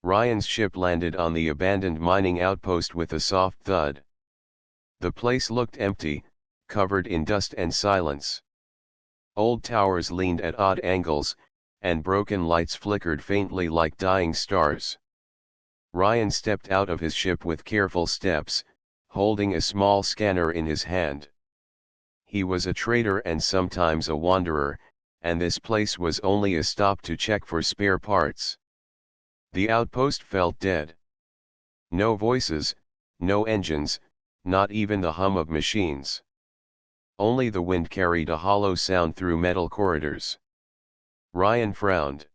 Ryan's ship landed on the abandoned mining outpost with a soft thud. The place looked empty, covered in dust and silence. Old towers leaned at odd angles, and broken lights flickered faintly like dying stars. Ryan stepped out of his ship with careful steps, holding a small scanner in his hand. He was a trader and sometimes a wanderer, and this place was only a stop to check for spare parts. The outpost felt dead. No voices, no engines, not even the hum of machines. Only the wind carried a hollow sound through metal corridors. Ryan frowned.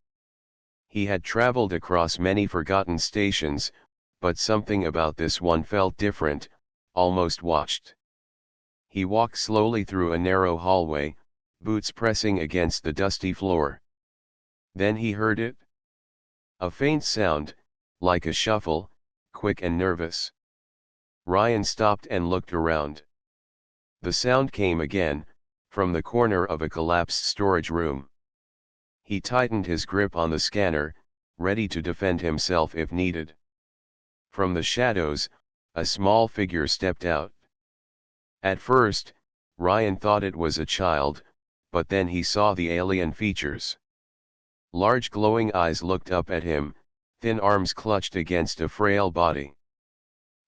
He had traveled across many forgotten stations, but something about this one felt different, almost watched. He walked slowly through a narrow hallway, boots pressing against the dusty floor. Then he heard it. A faint sound, like a shuffle, quick and nervous. Ryan stopped and looked around. The sound came again, from the corner of a collapsed storage room. He tightened his grip on the scanner, ready to defend himself if needed. From the shadows, a small figure stepped out. At first, Ryan thought it was a child, but then he saw the alien features. Large glowing eyes looked up at him, thin arms clutched against a frail body.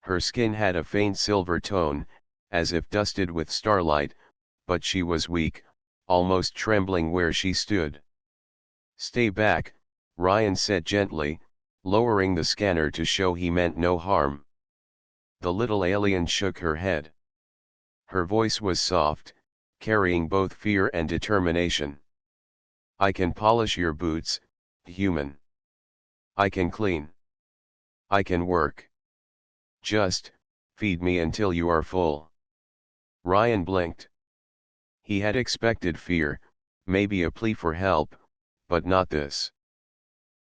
Her skin had a faint silver tone, as if dusted with starlight, but she was weak, almost trembling where she stood. "Stay back," Ryan said gently, lowering the scanner to show he meant no harm. The little alien shook her head. Her voice was soft, carrying both fear and determination. "I can polish your boots, human. I can clean. I can work. Just, feed me until you are full." Ryan blinked. He had expected fear, maybe a plea for help, but not this.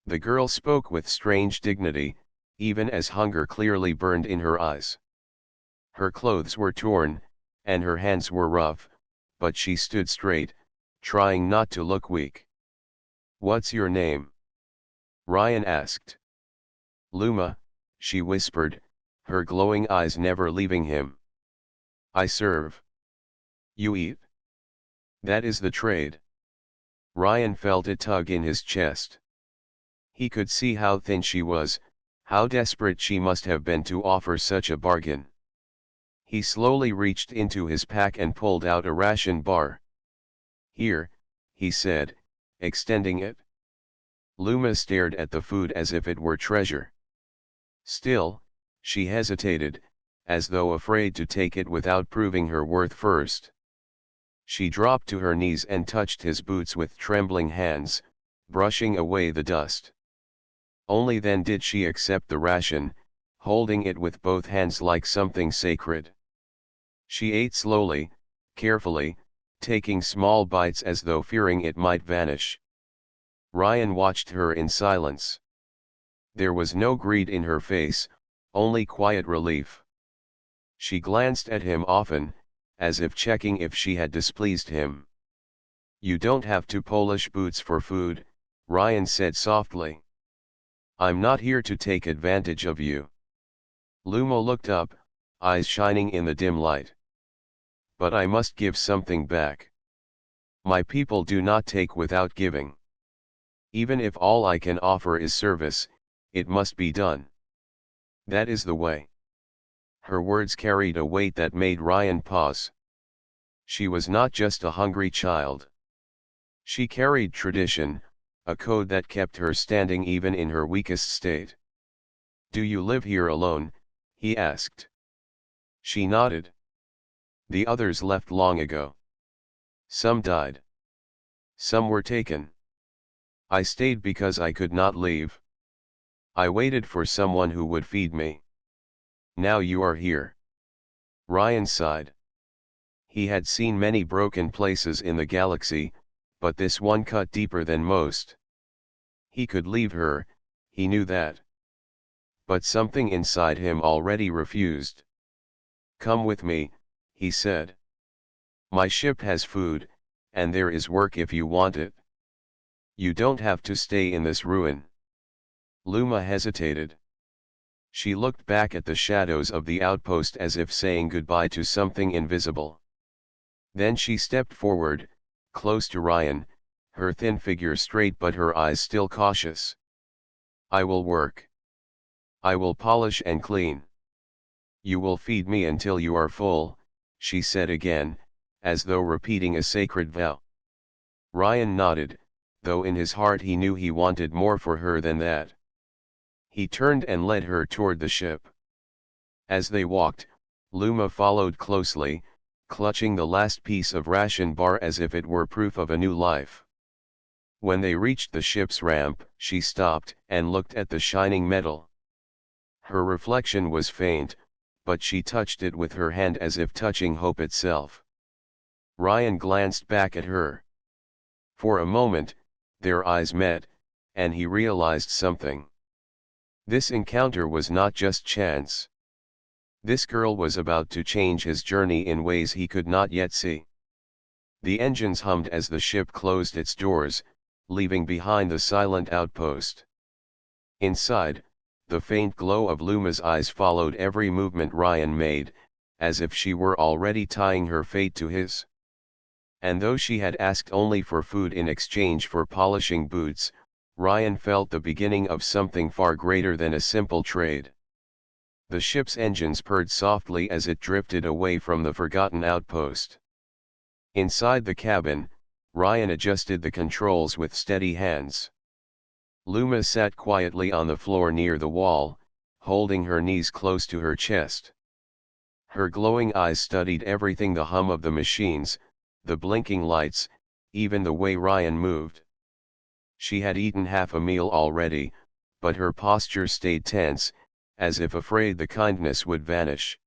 The girl spoke with strange dignity, even as hunger clearly burned in her eyes. Her clothes were torn, and her hands were rough, but she stood straight, trying not to look weak. "What's your name?" Ryan asked. "Luma," she whispered, her glowing eyes never leaving him. "I serve. You eat. That is the trade." Ryan felt a tug in his chest. He could see how thin she was, how desperate she must have been to offer such a bargain. He slowly reached into his pack and pulled out a ration bar. "Here," he said, extending it. Luma stared at the food as if it were treasure. Still, she hesitated, as though afraid to take it without proving her worth first. She dropped to her knees and touched his boots with trembling hands, brushing away the dust. Only then did she accept the ration, holding it with both hands like something sacred. She ate slowly, carefully, taking small bites as though fearing it might vanish. Ryan watched her in silence. There was no greed in her face, only quiet relief. She glanced at him often, as if checking if she had displeased him. "You don't have to polish boots for food," Ryan said softly. "I'm not here to take advantage of you." Luma looked up, eyes shining in the dim light. "But I must give something back. My people do not take without giving. Even if all I can offer is service, it must be done. That is the way." Her words carried a weight that made Ryan pause. She was not just a hungry child. She carried tradition, a code that kept her standing even in her weakest state. "Do you live here alone?" he asked. She nodded. "The others left long ago. Some died. Some were taken. I stayed because I could not leave. I waited for someone who would feed me. Now you are here." Ryan sighed. He had seen many broken places in the galaxy, but this one cut deeper than most. He could leave her, he knew that. But something inside him already refused. "Come with me," he said. "My ship has food, and there is work if you want it. You don't have to stay in this ruin." Luma hesitated. She looked back at the shadows of the outpost as if saying goodbye to something invisible. Then she stepped forward, close to Ryan, her thin figure straight but her eyes still cautious. "I will work. I will polish and clean. You will feed me until you are full," she said again, as though repeating a sacred vow. Ryan nodded, though in his heart he knew he wanted more for her than that. He turned and led her toward the ship. As they walked, Luma followed closely, clutching the last piece of ration bar as if it were proof of a new life. When they reached the ship's ramp, she stopped and looked at the shining metal. Her reflection was faint, but she touched it with her hand as if touching hope itself. Ryan glanced back at her. For a moment, their eyes met, and he realized something. This encounter was not just chance. This girl was about to change his journey in ways he could not yet see. The engines hummed as the ship closed its doors, leaving behind the silent outpost. Inside, the faint glow of Luma's eyes followed every movement Ryan made, as if she were already tying her fate to his. And though she had asked only for food in exchange for polishing boots, Ryan felt the beginning of something far greater than a simple trade. The ship's engines purred softly as it drifted away from the forgotten outpost. Inside the cabin, Ryan adjusted the controls with steady hands. Luma sat quietly on the floor near the wall, holding her knees close to her chest. Her glowing eyes studied everything: the hum of the machines, the blinking lights, even the way Ryan moved. She had eaten half a meal already, but her posture stayed tense, as if afraid the kindness would vanish.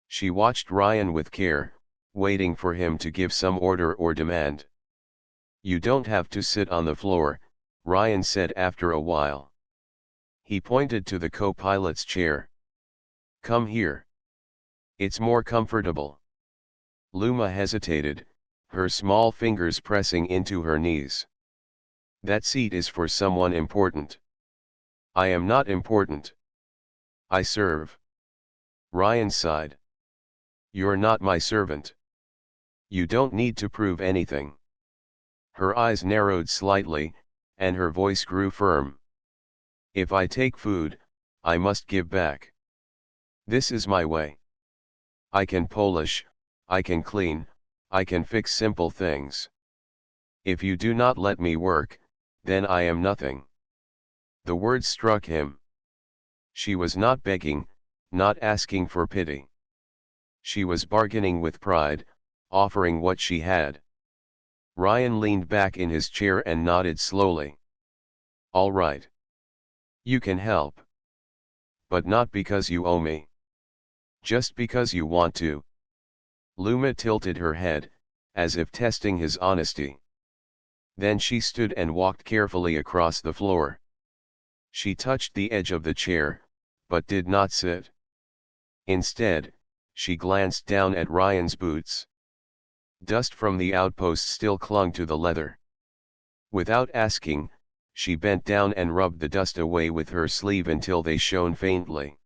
She watched Ryan with care, waiting for him to give some order or demand. "You don't have to sit on the floor," Ryan said after a while. He pointed to the co-pilot's chair. "Come here. It's more comfortable." Luma hesitated, her small fingers pressing into her knees. "That seat is for someone important." "I am not important. I serve." Ryan sighed. "You're not my servant. You don't need to prove anything." Her eyes narrowed slightly, and her voice grew firm. "If I take food, I must give back. This is my way. I can polish, I can clean, I can fix simple things. If you do not let me work, then I am nothing." The words struck him. She was not begging, not asking for pity. She was bargaining with pride, offering what she had. Ryan leaned back in his chair and nodded slowly. "All right. You can help. But not because you owe me. Just because you want to." Luma tilted her head, as if testing his honesty. Then she stood and walked carefully across the floor. She touched the edge of the chair, but did not sit. Instead, she glanced down at Ryan's boots. Dust from the outpost still clung to the leather. Without asking, she bent down and rubbed the dust away with her sleeve until they shone faintly.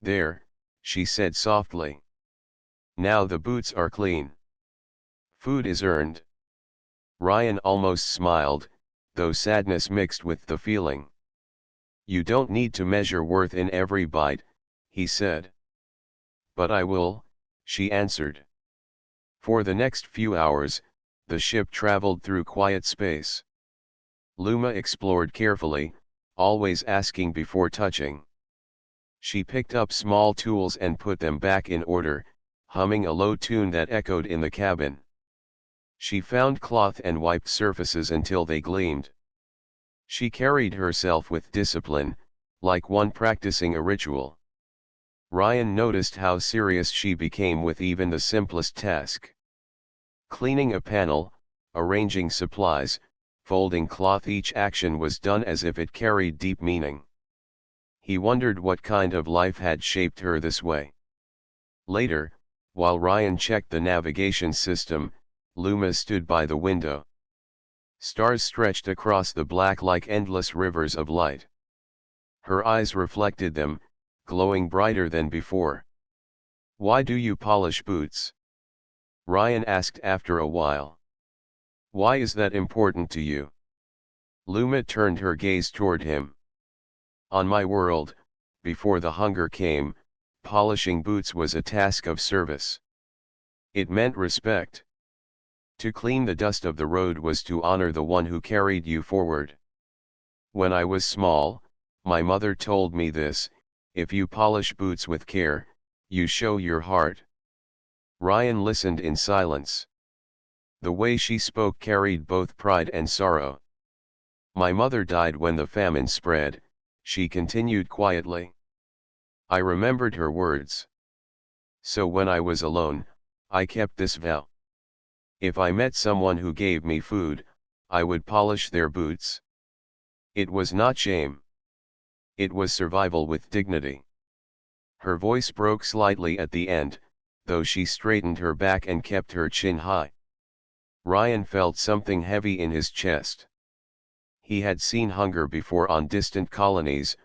"There," she said softly. "Now the boots are clean. Food is earned." Ryan almost smiled, though sadness mixed with the feeling. "You don't need to measure worth in every bite," he said. "But I will," she answered. For the next few hours, the ship traveled through quiet space. Luma explored carefully, always asking before touching. She picked up small tools and put them back in order, humming a low tune that echoed in the cabin. She found cloth and wiped surfaces until they gleamed. She carried herself with discipline, like one practicing a ritual. Ryan noticed how serious she became with even the simplest task. Cleaning a panel, arranging supplies, folding cloth, each action was done as if it carried deep meaning. He wondered what kind of life had shaped her this way. Later, while Ryan checked the navigation system, Luma stood by the window. Stars stretched across the black like endless rivers of light. Her eyes reflected them, glowing brighter than before. "Why do you polish boots?" Ryan asked after a while. "Why is that important to you?" Luma turned her gaze toward him. "On my world, before the hunger came, polishing boots was a task of service. It meant respect. To clean the dust of the road was to honor the one who carried you forward. When I was small, my mother told me this: if you polish boots with care, you show your heart." Ryan listened in silence. The way she spoke carried both pride and sorrow. "My mother died when the famine spread," she continued quietly. "I remembered her words. So when I was alone, I kept this vow. If I met someone who gave me food, I would polish their boots. It was not shame. It was survival with dignity." Her voice broke slightly at the end, though she straightened her back and kept her chin high. Ryan felt something heavy in his chest. He had seen hunger before on distant colonies,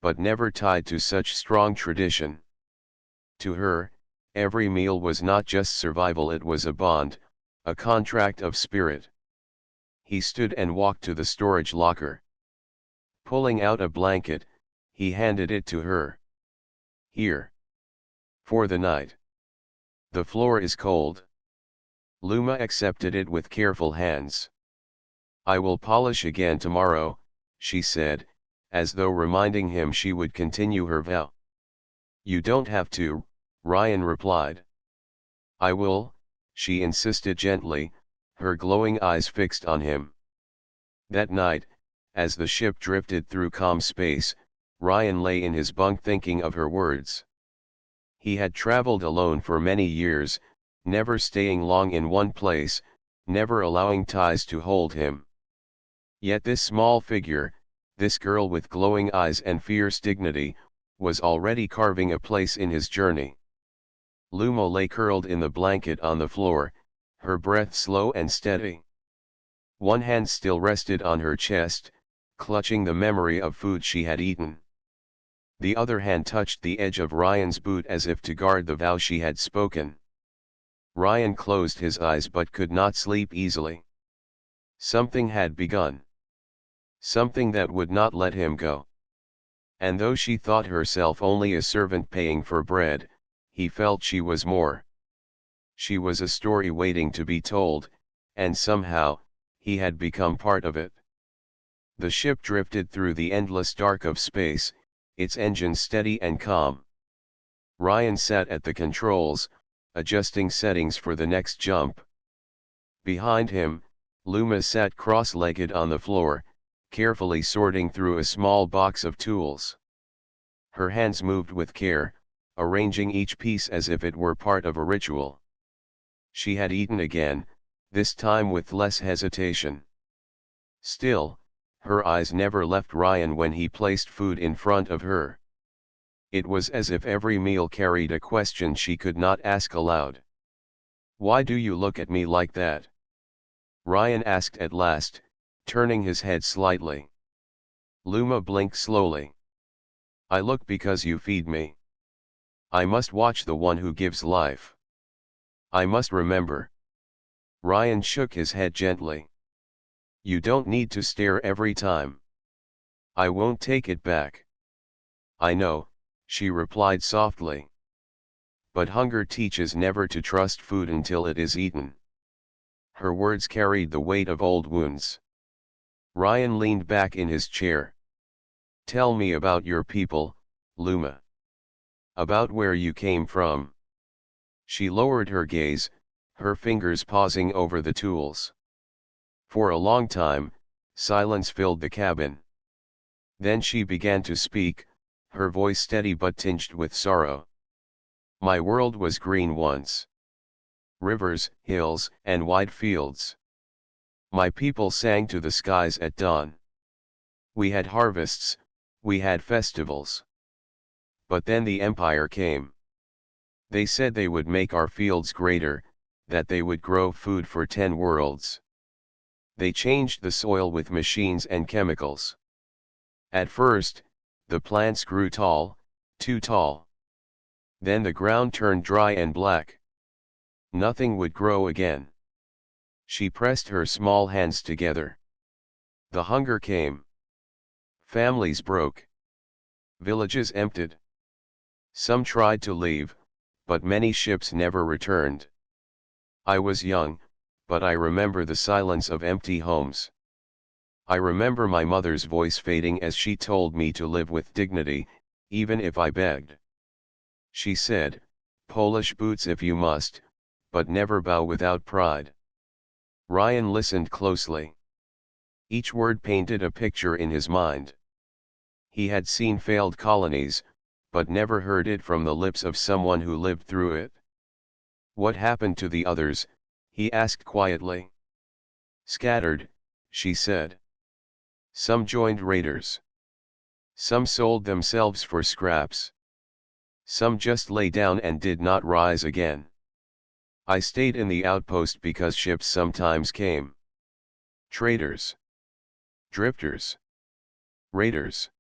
but never tied to such strong tradition. To her, every meal was not just survival, it was a bond, a contract of spirit. He stood and walked to the storage locker. Pulling out a blanket, he handed it to her. "Here. For the night. The floor is cold." Luma accepted it with careful hands. "I will polish again tomorrow," she said, as though reminding him she would continue her vow. "You don't have to," Ryan replied. "I will," she insisted gently, her glowing eyes fixed on him. That night, as the ship drifted through calm space, Ryan lay in his bunk thinking of her words. He had traveled alone for many years, never staying long in one place, never allowing ties to hold him. Yet this small figure, this girl with glowing eyes and fierce dignity, was already carving a place in his journey. Luma lay curled in the blanket on the floor, her breath slow and steady. One hand still rested on her chest, clutching the memory of food she had eaten. The other hand touched the edge of Ryan's boot as if to guard the vow she had spoken. Ryan closed his eyes but could not sleep easily. Something had begun. Something that would not let him go. And though she thought herself only a servant paying for bread, he felt she was more. She was a story waiting to be told, and somehow, he had become part of it. The ship drifted through the endless dark of space, its engines steady and calm. Ryan sat at the controls, adjusting settings for the next jump. Behind him, Luma sat cross-legged on the floor, carefully sorting through a small box of tools. Her hands moved with care, arranging each piece as if it were part of a ritual. She had eaten again, this time with less hesitation. Still, her eyes never left Ryan when he placed food in front of her. It was as if every meal carried a question she could not ask aloud. "Why do you look at me like that?" Ryan asked at last, turning his head slightly. Luma blinked slowly. "I look because you feed me. I must watch the one who gives life. I must remember." Ryan shook his head gently. "You don't need to stare every time. I won't take it back." "I know," she replied softly. "But hunger teaches never to trust food until it is eaten." Her words carried the weight of old wounds. Ryan leaned back in his chair. "Tell me about your people, Luma. About where you came from." She lowered her gaze, her fingers pausing over the tools. For a long time, silence filled the cabin. Then she began to speak, her voice steady but tinged with sorrow. "My world was green once. Rivers, hills, and wide fields. My people sang to the skies at dawn. We had harvests, we had festivals. But then the empire came. They said they would make our fields greater, that they would grow food for 10 worlds. They changed the soil with machines and chemicals. At first, The plants grew tall, too tall. Then the ground turned dry and black. Nothing would grow again. She pressed her small hands together. The hunger came. Families broke. Villages emptied. Some tried to leave, but many ships never returned. I was young, but I remember the silence of empty homes. I remember my mother's voice fading as she told me to live with dignity, even if I begged. She said, "Polish boots if you must, but never bow without pride." Ryan listened closely. Each word painted a picture in his mind. He had seen failed colonies, but never heard it from the lips of someone who lived through it. "What happened to the others?" he asked quietly. "Scattered," she said. "Some joined raiders. Some sold themselves for scraps. Some just lay down and did not rise again. I stayed in the outpost because ships sometimes came. Traders. Drifters. Raiders.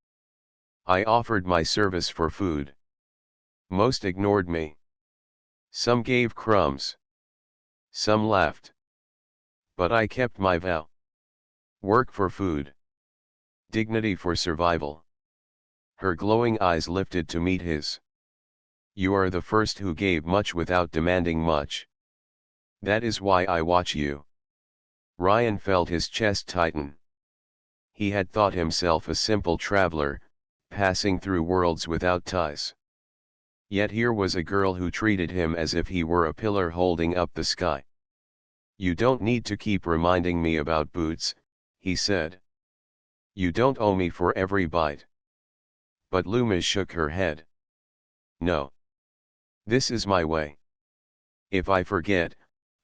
I offered my service for food. Most ignored me. Some gave crumbs. Some laughed. But I kept my vow. Work for food. Dignity for survival." Her glowing eyes lifted to meet his. "You are the first who gave much without demanding much. That is why I watch you." Ryan felt his chest tighten. He had thought himself a simple traveler, passing through worlds without ties. Yet here was a girl who treated him as if he were a pillar holding up the sky. "You don't need to keep reminding me about boots," he said. "You don't owe me for every bite." But Luma shook her head. "No. This is my way. If I forget,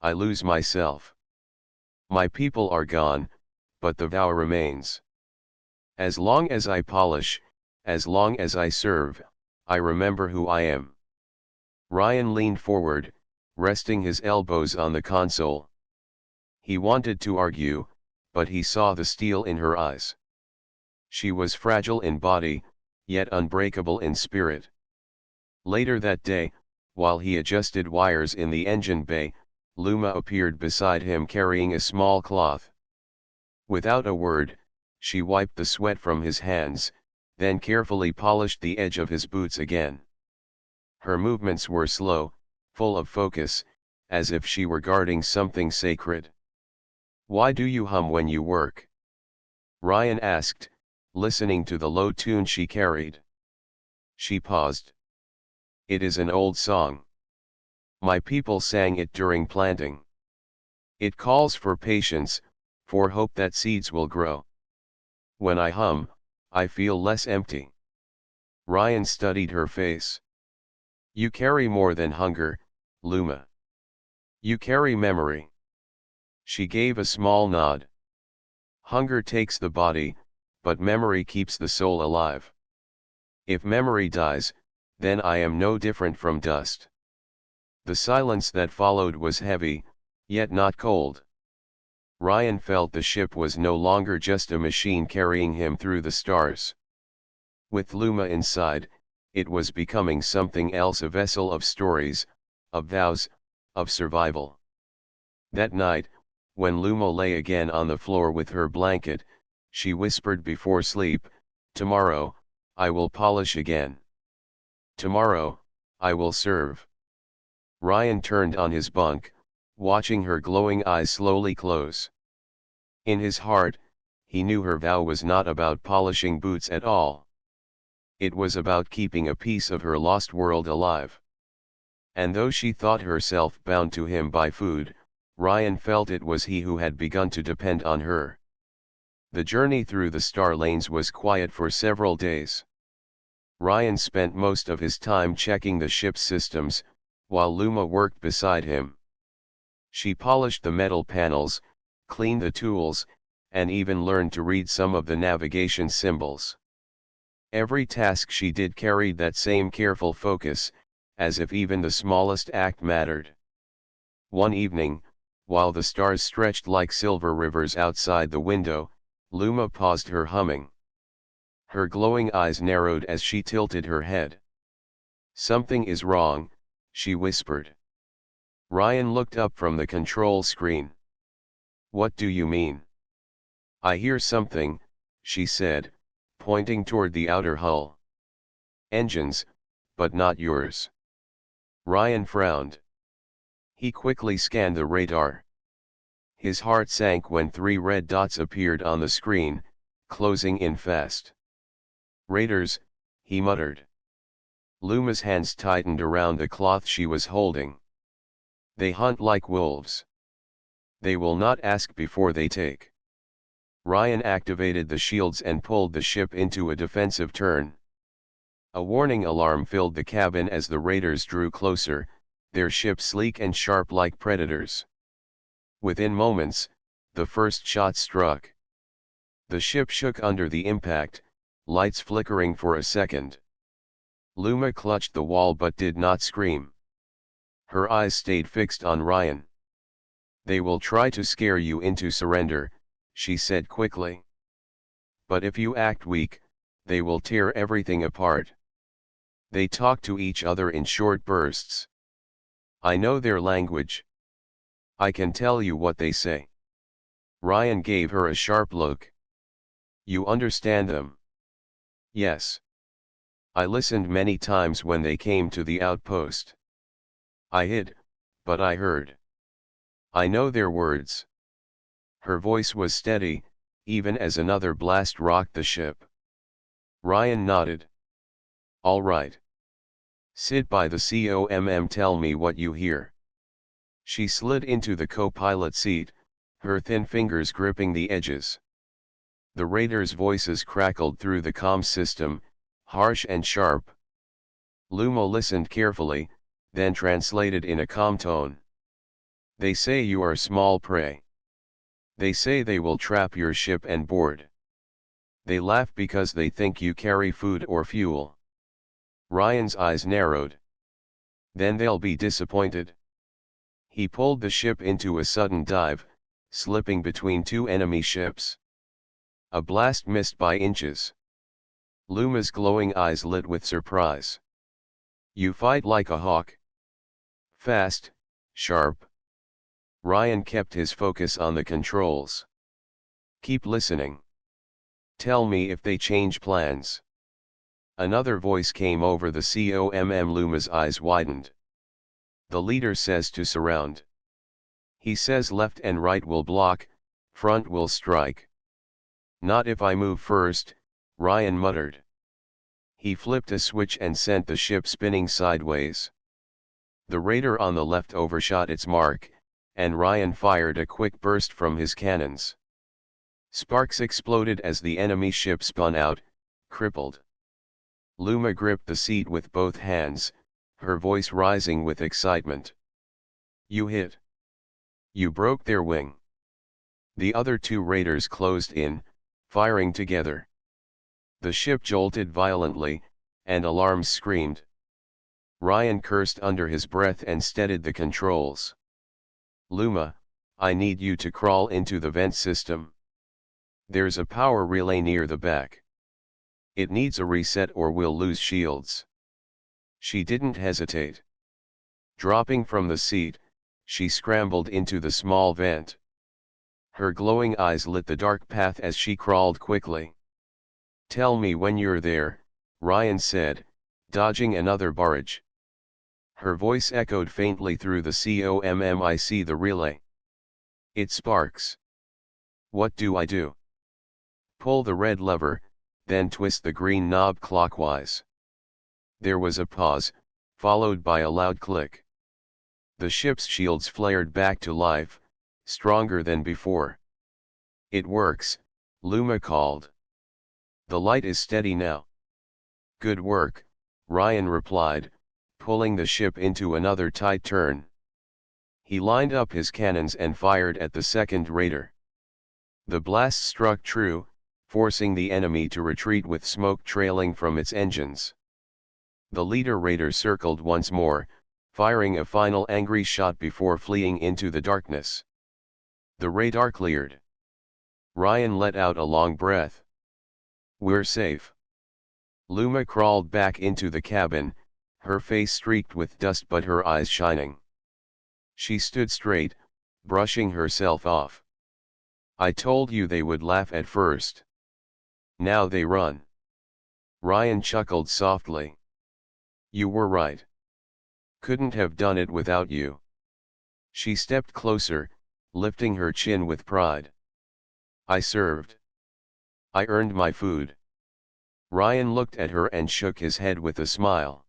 I lose myself. My people are gone, but the vow remains. As long as I polish, as long as I serve, I remember who I am." Ryan leaned forward, resting his elbows on the console. He wanted to argue, but he saw the steel in her eyes. She was fragile in body, yet unbreakable in spirit. Later that day, while he adjusted wires in the engine bay, Luma appeared beside him carrying a small cloth. Without a word, she wiped the sweat from his hands, then carefully polished the edge of his boots again. Her movements were slow, full of focus, as if she were guarding something sacred. "Why do you hum when you work?" Ryan asked, listening to the low tune she carried. She paused. "It is an old song. My people sang it during planting. It calls for patience, for hope that seeds will grow. When I hum, I feel less empty." Ryan studied her face. "You carry more than hunger, Luma. You carry memory." She gave a small nod. "Hunger takes the body, but memory keeps the soul alive. If memory dies, then I am no different from dust." The silence that followed was heavy, yet not cold. Ryan felt the ship was no longer just a machine carrying him through the stars. With Luma inside, it was becoming something else, a vessel of stories, of vows, of survival. That night, when Luma lay again on the floor with her blanket, she whispered before sleep, "Tomorrow, I will polish again. Tomorrow, I will serve." Ryan turned on his bunk, watching her glowing eyes slowly close. In his heart, he knew her vow was not about polishing boots at all. It was about keeping a piece of her lost world alive. And though she thought herself bound to him by food, Ryan felt it was he who had begun to depend on her. The journey through the star lanes was quiet for several days. Ryan spent most of his time checking the ship's systems, while Luma worked beside him. She polished the metal panels, cleaned the tools, and even learned to read some of the navigation symbols. Every task she did carried that same careful focus, as if even the smallest act mattered. One evening, while the stars stretched like silver rivers outside the window, Luma paused her humming. Her glowing eyes narrowed as she tilted her head. "Something is wrong," she whispered. Ryan looked up from the control screen. "What do you mean?" "I hear something," she said, pointing toward the outer hull. "Engines, but not yours." Ryan frowned. He quickly scanned the radar. His heart sank when 3 red dots appeared on the screen, closing in fast. "Raiders," he muttered. Luma's hands tightened around the cloth she was holding. "They hunt like wolves. They will not ask before they take." Ryan activated the shields and pulled the ship into a defensive turn. A warning alarm filled the cabin as the raiders drew closer, their ship sleek and sharp like predators. Within moments, the first shot struck. The ship shook under the impact, lights flickering for a second. Luma clutched the wall but did not scream. Her eyes stayed fixed on Ryan. "They will try to scare you into surrender," she said quickly. "But if you act weak, they will tear everything apart." They talk to each other in short bursts. "I know their language. I can tell you what they say." Ryan gave her a sharp look. "You understand them?" "Yes. I listened many times when they came to the outpost. I hid, but I heard. I know their words." Her voice was steady, even as another blast rocked the ship. Ryan nodded. "All right. Sit by the COMM, tell me what you hear." She slid into the co-pilot seat, her thin fingers gripping the edges. The raiders' voices crackled through the comm system, harsh and sharp. Luma listened carefully, then translated in a calm tone. "They say you are small prey. They say they will trap your ship and board. They laugh because they think you carry food or fuel." Ryan's eyes narrowed. "Then they'll be disappointed." He pulled the ship into a sudden dive, slipping between 2 enemy ships. A blast missed by inches. Luma's glowing eyes lit with surprise. "You fight like a hawk. Fast, sharp." Ryan kept his focus on the controls. "Keep listening. Tell me if they change plans." Another voice came over the COMM. Luma's eyes widened. "The leader says to surround. He says left and right will block, front will strike." "Not if I move first," Ryan muttered. He flipped a switch and sent the ship spinning sideways. The raider on the left overshot its mark, and Ryan fired a quick burst from his cannons. Sparks exploded as the enemy ship spun out, crippled. Luma gripped the seat with both hands, her voice rising with excitement. "You hit. You broke their wing." The other 2 raiders closed in, firing together. The ship jolted violently, and alarms screamed. Ryan cursed under his breath and steadied the controls. "Luma, I need you to crawl into the vent system. There's a power relay near the back. It needs a reset or we'll lose shields." She didn't hesitate. Dropping from the seat, she scrambled into the small vent. Her glowing eyes lit the dark path as she crawled quickly. "Tell me when you're there," Ryan said, dodging another barrage. Her voice echoed faintly through the COMM. "I see the relay. It sparks. What do I do?" "Pull the red lever, then twist the green knob clockwise." There was a pause, followed by a loud click. The ship's shields flared back to life, stronger than before. "It works," Luma called. "The light is steady now." "Good work," Ryan replied, pulling the ship into another tight turn. He lined up his cannons and fired at the second raider. The blast struck true, forcing the enemy to retreat with smoke trailing from its engines. The leader raider circled once more, firing a final angry shot before fleeing into the darkness. The radar cleared. Ryan let out a long breath. "We're safe." Luma crawled back into the cabin, her face streaked with dust but her eyes shining. She stood straight, brushing herself off. I told you they would laugh at first. Now they run. Ryan chuckled softly. You were right. Couldn't have done it without you. She stepped closer, lifting her chin with pride. I served. I earned my food. Ryan looked at her and shook his head with a smile.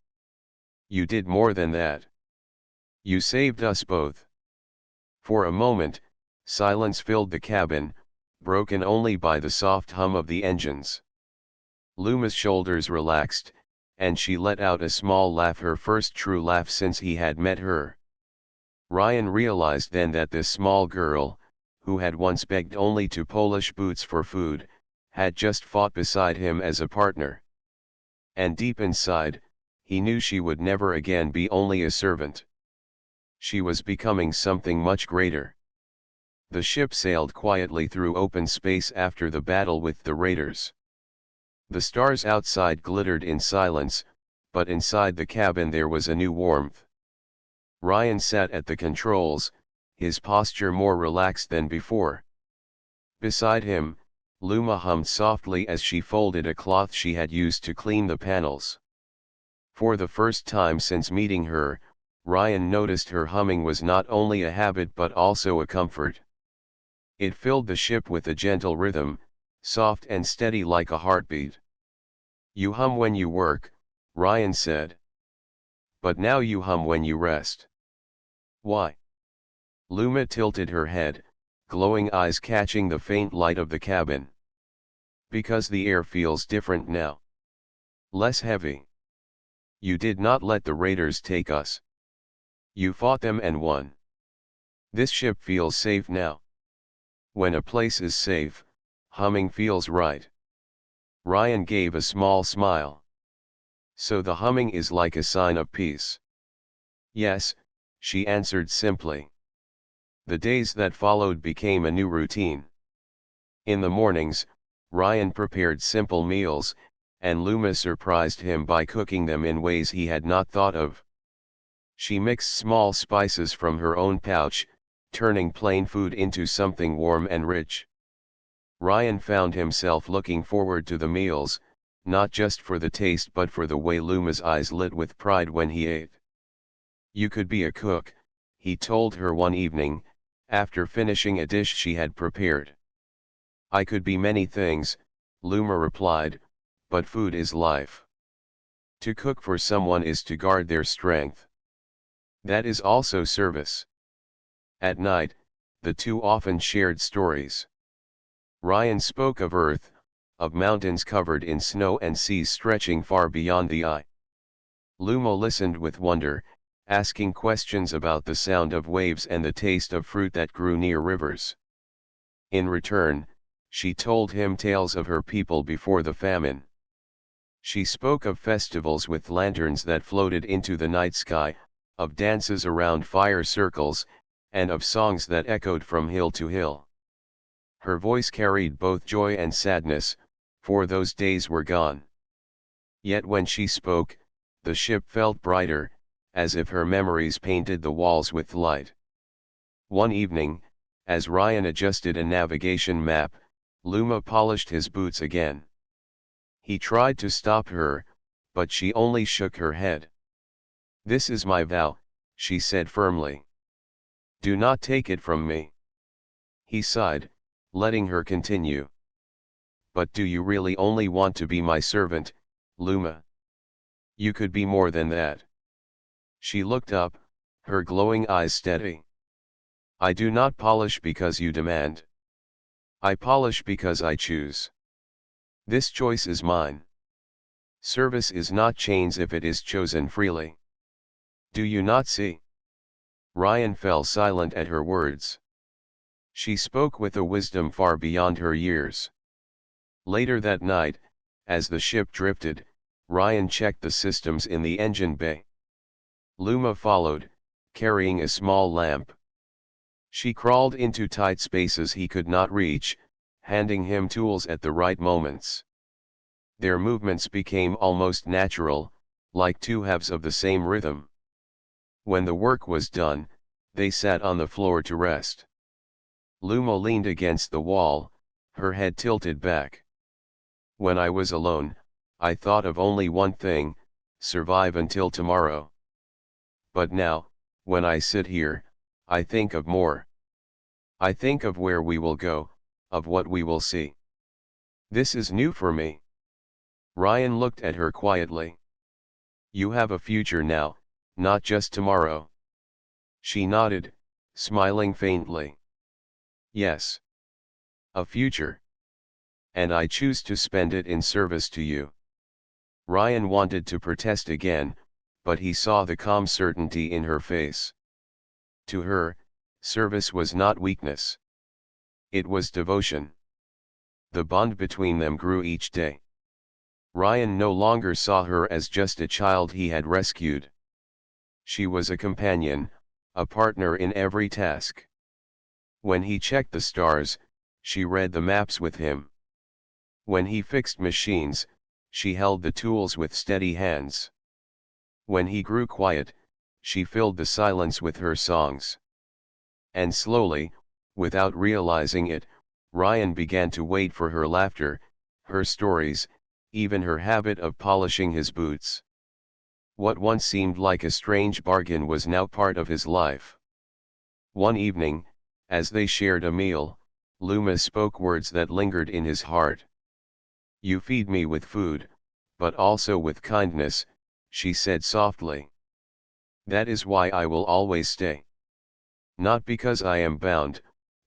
You did more than that. You saved us both. For a moment, silence filled the cabin, broken only by the soft hum of the engines. Luma's shoulders relaxed, and she let out a small laugh, her first true laugh since he had met her. Ryan realized then that this small girl, who had once begged only to polish boots for food, had just fought beside him as a partner. And deep inside, he knew she would never again be only a servant. She was becoming something much greater. The ship sailed quietly through open space after the battle with the raiders. The stars outside glittered in silence, but inside the cabin there was a new warmth. Ryan sat at the controls, his posture more relaxed than before. Beside him, Luma hummed softly as she folded a cloth she had used to clean the panels. For the first time since meeting her, Ryan noticed her humming was not only a habit but also a comfort. It filled the ship with a gentle rhythm, soft and steady like a heartbeat. You hum when you work, Ryan said. But now you hum when you rest. Why? Luma tilted her head, glowing eyes catching the faint light of the cabin. Because the air feels different now. Less heavy. You did not let the raiders take us. You fought them and won. This ship feels safe now. When a place is safe, humming feels right. Ryan gave a small smile. So the humming is like a sign of peace. Yes, she answered simply. The days that followed became a new routine. In the mornings, Ryan prepared simple meals, and Luma surprised him by cooking them in ways he had not thought of. She mixed small spices from her own pouch, turning plain food into something warm and rich. Ryan found himself looking forward to the meals, not just for the taste but for the way Luma's eyes lit with pride when he ate. You could be a cook, he told her one evening, after finishing a dish she had prepared. I could be many things, Luma replied, but food is life. To cook for someone is to guard their strength. That is also service. At night, the two often shared stories. Ryan spoke of Earth, of mountains covered in snow and seas stretching far beyond the eye. Luma listened with wonder, asking questions about the sound of waves and the taste of fruit that grew near rivers. In return, she told him tales of her people before the famine. She spoke of festivals with lanterns that floated into the night sky, of dances around fire circles, and of songs that echoed from hill to hill. Her voice carried both joy and sadness, for those days were gone. Yet when she spoke, the ship felt brighter, as if her memories painted the walls with light. One evening, as Ryan adjusted a navigation map, Luma polished his boots again. He tried to stop her, but she only shook her head. This is my vow, she said firmly. Do not take it from me. He sighed, letting her continue. But do you really only want to be my servant, Luma? You could be more than that. She looked up, her glowing eyes steady. I do not polish because you demand. I polish because I choose. This choice is mine. Service is not chains if it is chosen freely. Do you not see? Ryan fell silent at her words. She spoke with a wisdom far beyond her years. Later that night, as the ship drifted, Ryan checked the systems in the engine bay. Luma followed, carrying a small lamp. She crawled into tight spaces he could not reach, handing him tools at the right moments. Their movements became almost natural, like two halves of the same rhythm. When the work was done, they sat on the floor to rest. Luma leaned against the wall, her head tilted back. When I was alone, I thought of only one thing: survive until tomorrow. But now, when I sit here, I think of more. I think of where we will go, of what we will see. This is new for me. Ryan looked at her quietly. You have a future now, not just tomorrow. She nodded, smiling faintly. Yes. A future. And I choose to spend it in service to you. Ryan wanted to protest again, but he saw the calm certainty in her face. To her, service was not weakness. It was devotion. The bond between them grew each day. Ryan no longer saw her as just a child he had rescued. She was a companion, a partner in every task. When he checked the stars, she read the maps with him. When he fixed machines, she held the tools with steady hands. When he grew quiet, she filled the silence with her songs. And slowly, without realizing it, Ryan began to wait for her laughter, her stories, even her habit of polishing his boots. What once seemed like a strange bargain was now part of his life. One evening, as they shared a meal, Luma spoke words that lingered in his heart. You feed me with food, but also with kindness, she said softly. That is why I will always stay. Not because I am bound,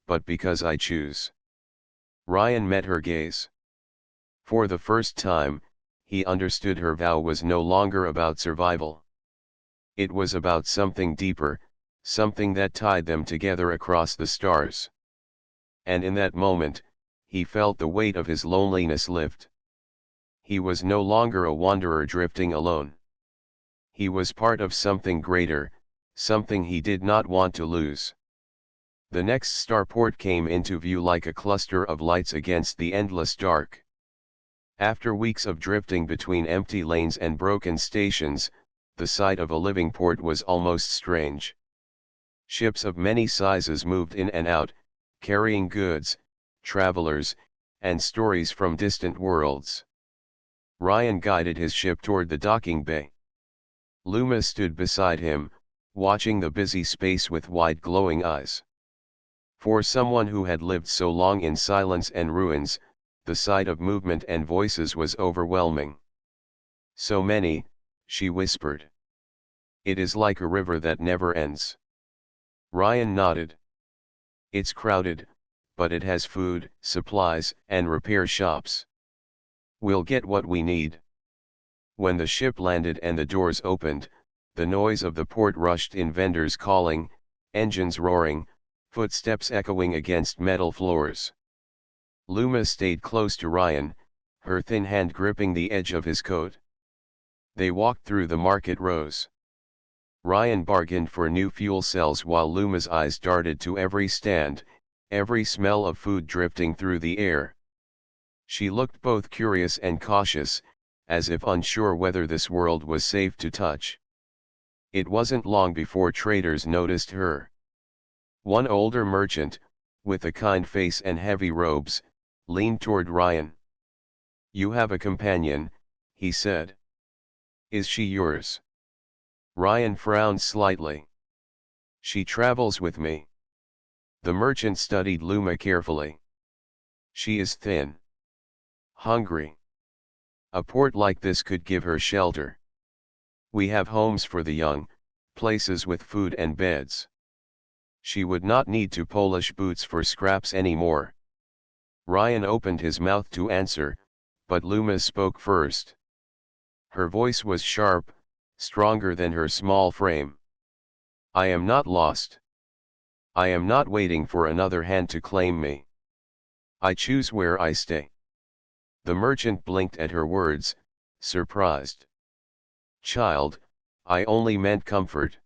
but because I choose. Ryan met her gaze. For the first time, he understood her vow was no longer about survival. It was about something deeper, something that tied them together across the stars. And in that moment, he felt the weight of his loneliness lift. He was no longer a wanderer drifting alone. He was part of something greater, something he did not want to lose. The next starport came into view like a cluster of lights against the endless dark. After weeks of drifting between empty lanes and broken stations, the sight of a living port was almost strange. Ships of many sizes moved in and out, carrying goods, travelers, and stories from distant worlds. Ryan guided his ship toward the docking bay. Luma stood beside him, watching the busy space with wide glowing eyes. For someone who had lived so long in silence and ruins, the sight of movement and voices was overwhelming. So many, she whispered. It is like a river that never ends. Ryan nodded. It's crowded, but it has food, supplies, and repair shops. We'll get what we need. When the ship landed and the doors opened, the noise of the port rushed in, vendors calling, engines roaring, footsteps echoing against metal floors. Luma stayed close to Ryan, her thin hand gripping the edge of his coat. They walked through the market rows. Ryan bargained for new fuel cells while Luma's eyes darted to every stand, every smell of food drifting through the air. She looked both curious and cautious, as if unsure whether this world was safe to touch. It wasn't long before traders noticed her. One older merchant, with a kind face and heavy robes, leaned toward Ryan. You have a companion, he said. Is she yours? Ryan frowned slightly. She travels with me. The merchant studied Luma carefully. She is thin. Hungry. A port like this could give her shelter. We have homes for the young, places with food and beds. She would not need to polish boots for scraps anymore. Ryan opened his mouth to answer, but Luma spoke first. Her voice was sharp, stronger than her small frame. I am not lost. I am not waiting for another hand to claim me. I choose where I stay. The merchant blinked at her words, surprised. Child, I only meant comfort.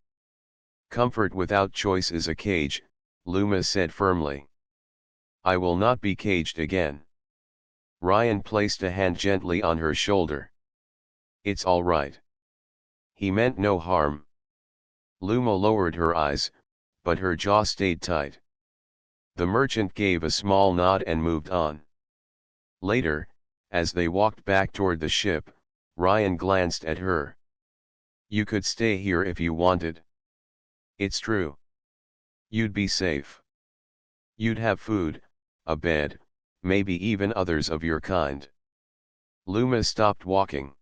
Comfort without choice is a cage, Luma said firmly. I will not be caged again. Ryan placed a hand gently on her shoulder. "It's all right. He meant no harm." Luma lowered her eyes, but her jaw stayed tight. The merchant gave a small nod and moved on. Later, as they walked back toward the ship, Ryan glanced at her. "You could stay here if you wanted. It's true. You'd be safe. You'd have food, a bed, maybe even others of your kind." Luma stopped walking.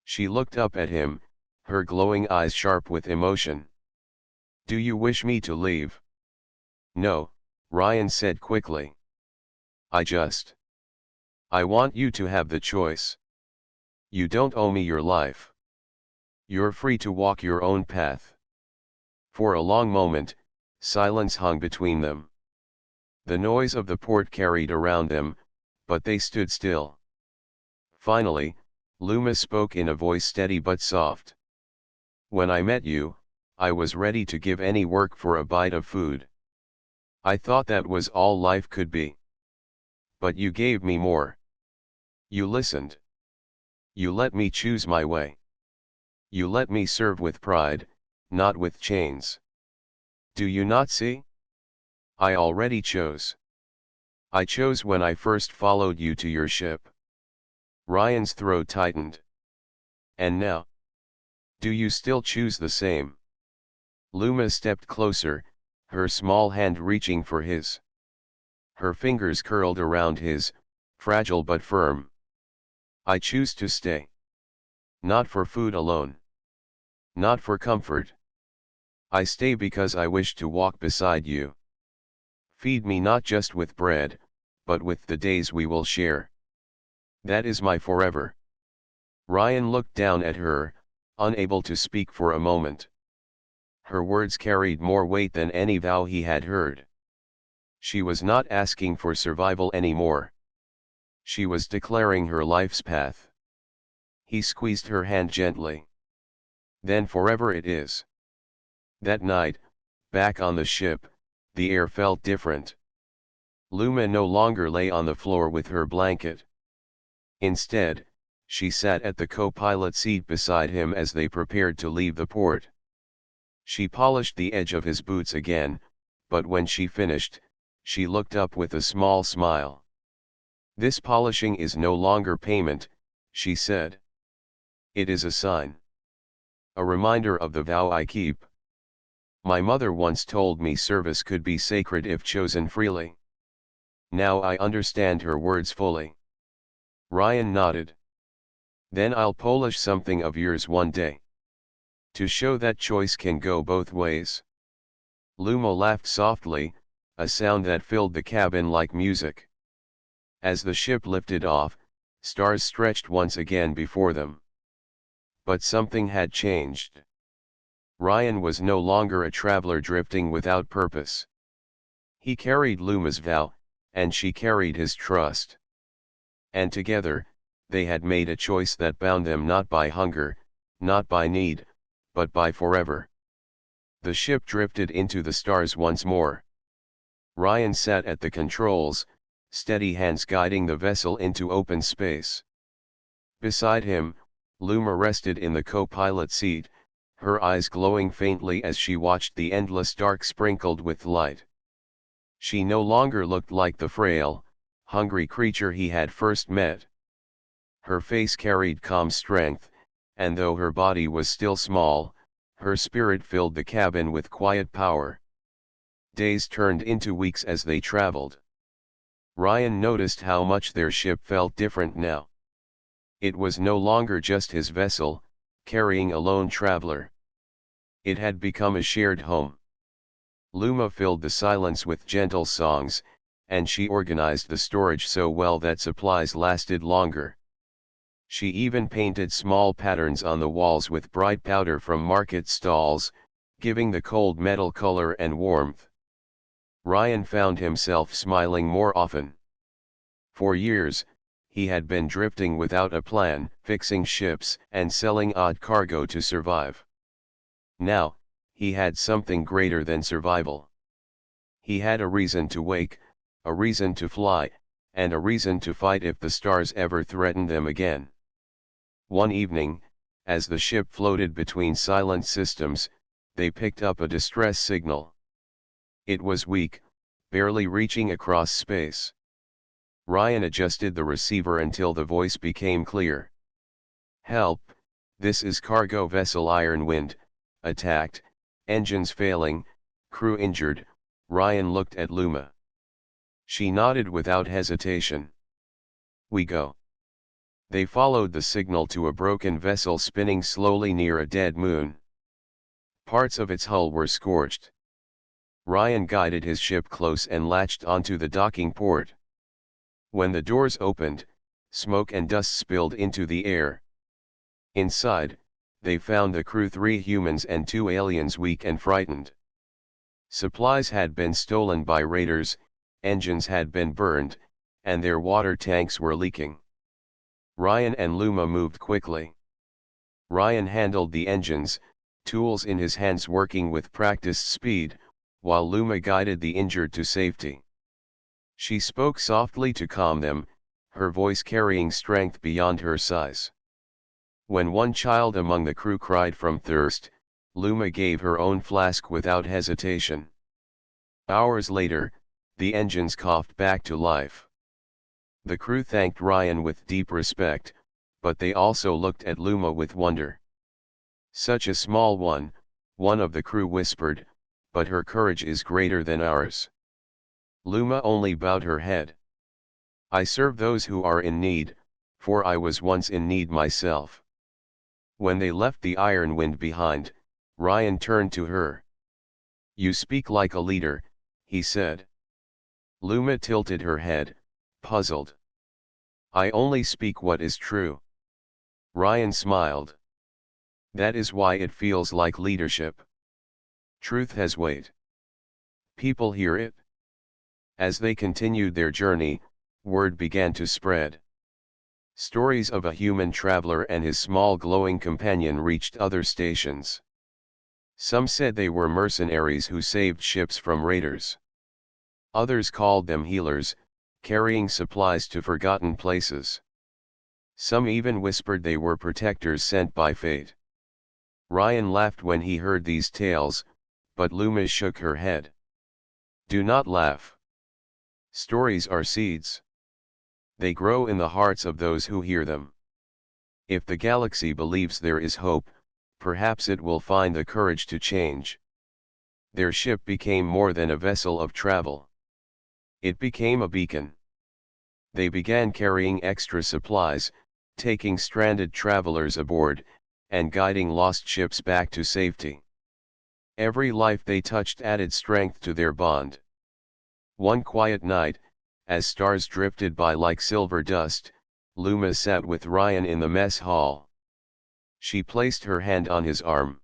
She looked up at him, her glowing eyes sharp with emotion. "Do you wish me to leave?" "No," Ryan said quickly. I want you to have the choice. You don't owe me your life. You're free to walk your own path." For a long moment, silence hung between them. The noise of the port carried around them, but they stood still. Finally, Luma spoke in a voice steady but soft. "When I met you, I was ready to give any work for a bite of food. I thought that was all life could be. But you gave me more. You listened. You let me choose my way. You let me serve with pride, not with chains. Do you not see? I already chose. I chose when I first followed you to your ship." Ryan's throat tightened. "And now? Do you still choose the same?" Luma stepped closer, her small hand reaching for his. Her fingers curled around his, fragile but firm. "I choose to stay. Not for food alone. Not for comfort. I stay because I wish to walk beside you. Feed me not just with bread, but with the days we will share. That is my forever." Ryan looked down at her, unable to speak for a moment. Her words carried more weight than any vow he had heard. She was not asking for survival anymore. She was declaring her life's path. He squeezed her hand gently. "Then forever it is." That night, back on the ship, the air felt different. Luma no longer lay on the floor with her blanket. Instead, she sat at the co-pilot seat beside him as they prepared to leave the port. She polished the edge of his boots again, but when she finished, she looked up with a small smile. "This polishing is no longer payment," she said. "It is a sign. A reminder of the vow I keep. My mother once told me service could be sacred if chosen freely. Now I understand her words fully." Ryan nodded. "Then I'll polish something of yours one day. To show that choice can go both ways." Luma laughed softly, a sound that filled the cabin like music. As the ship lifted off, stars stretched once again before them. But something had changed. Ryan was no longer a traveler drifting without purpose. He carried Luma's vow, and she carried his trust. And together, they had made a choice that bound them not by hunger, not by need, but by forever. The ship drifted into the stars once more. Ryan sat at the controls, steady hands guiding the vessel into open space. Beside him, Luma rested in the co-pilot seat, her eyes glowing faintly as she watched the endless dark sprinkled with light. She no longer looked like the frail, hungry creature he had first met. Her face carried calm strength, and though her body was still small, her spirit filled the cabin with quiet power. Days turned into weeks as they traveled. Ryan noticed how much their ship felt different now. It was no longer just his vessel, carrying a lone traveler. It had become a shared home. Luma filled the silence with gentle songs, and she organized the storage so well that supplies lasted longer. She even painted small patterns on the walls with bright powder from market stalls, giving the cold metal color and warmth. Ryan found himself smiling more often. For years, he had been drifting without a plan, fixing ships and selling odd cargo to survive. Now, he had something greater than survival. He had a reason to wake, a reason to fly, and a reason to fight if the stars ever threatened them again. One evening, as the ship floated between silent systems, they picked up a distress signal. It was weak, barely reaching across space. Ryan adjusted the receiver until the voice became clear. "Help, this is cargo vessel Ironwind, attacked, engines failing, crew injured." Ryan looked at Luma. She nodded without hesitation. "We go." They followed the signal to a broken vessel spinning slowly near a dead moon. Parts of its hull were scorched. Ryan guided his ship close and latched onto the docking port. When the doors opened, smoke and dust spilled into the air. Inside, they found the crew, 3 humans and 2 aliens, weak and frightened. Supplies had been stolen by raiders, engines had been burned, and their water tanks were leaking. Ryan and Luma moved quickly. Ryan handled the engines, tools in his hands working with practiced speed, while Luma guided the injured to safety. She spoke softly to calm them, her voice carrying strength beyond her size. When one child among the crew cried from thirst, Luma gave her own flask without hesitation. Hours later, the engines coughed back to life. The crew thanked Ryan with deep respect, but they also looked at Luma with wonder. "Such a small one of the crew whispered, "but her courage is greater than ours." Luma only bowed her head. "I serve those who are in need, for I was once in need myself." When they left the Ironwind behind, Ryan turned to her. "You speak like a leader," he said. Luma tilted her head, puzzled. "I only speak what is true." Ryan smiled. "That is why it feels like leadership. Truth has weight. People hear it." As they continued their journey, word began to spread. Stories of a human traveler and his small glowing companion reached other stations. Some said they were mercenaries who saved ships from raiders. Others called them healers, carrying supplies to forgotten places. Some even whispered they were protectors sent by fate. Ryan laughed when he heard these tales, but Luma shook her head. "Do not laugh. Stories are seeds. They grow in the hearts of those who hear them. If the galaxy believes there is hope, perhaps it will find the courage to change." Their ship became more than a vessel of travel. It became a beacon. They began carrying extra supplies, taking stranded travelers aboard, and guiding lost ships back to safety. Every life they touched added strength to their bond. One quiet night, as stars drifted by like silver dust, Luma sat with Ryan in the mess hall. She placed her hand on his arm.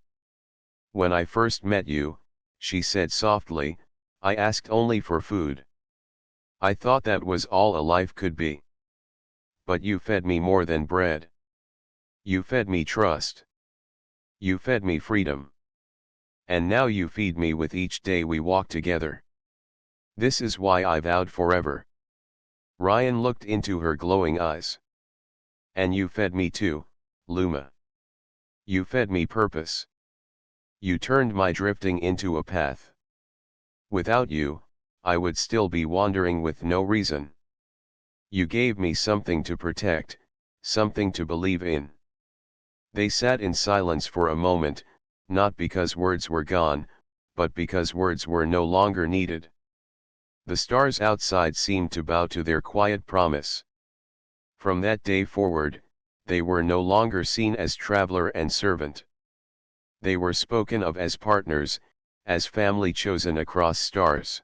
"When I first met you," she said softly, "I asked only for food. I thought that was all a life could be. But you fed me more than bread. You fed me trust. You fed me freedom. And now you feed me with each day we walk together. This is why I vowed forever." Ryan looked into her glowing eyes. "And you fed me too, Luma. You fed me purpose. You turned my drifting into a path. Without you, I would still be wandering with no reason. You gave me something to protect, something to believe in." They sat in silence for a moment, not because words were gone, but because words were no longer needed. The stars outside seemed to bow to their quiet promise. From that day forward, they were no longer seen as traveler and servant. They were spoken of as partners, as family chosen across stars.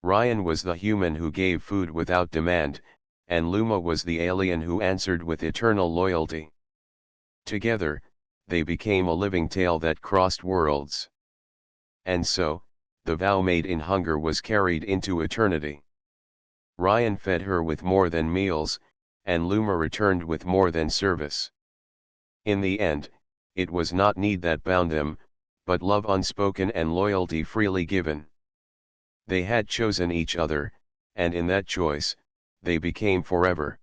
Ryan was the human who gave food without demand, and Luma was the alien who answered with eternal loyalty. Together, they became a living tale that crossed worlds. And so, the vow made in hunger was carried into eternity. Ryan fed her with more than meals, and Luma returned with more than service. In the end, it was not need that bound them, but love unspoken and loyalty freely given. They had chosen each other, and in that choice, they became forever.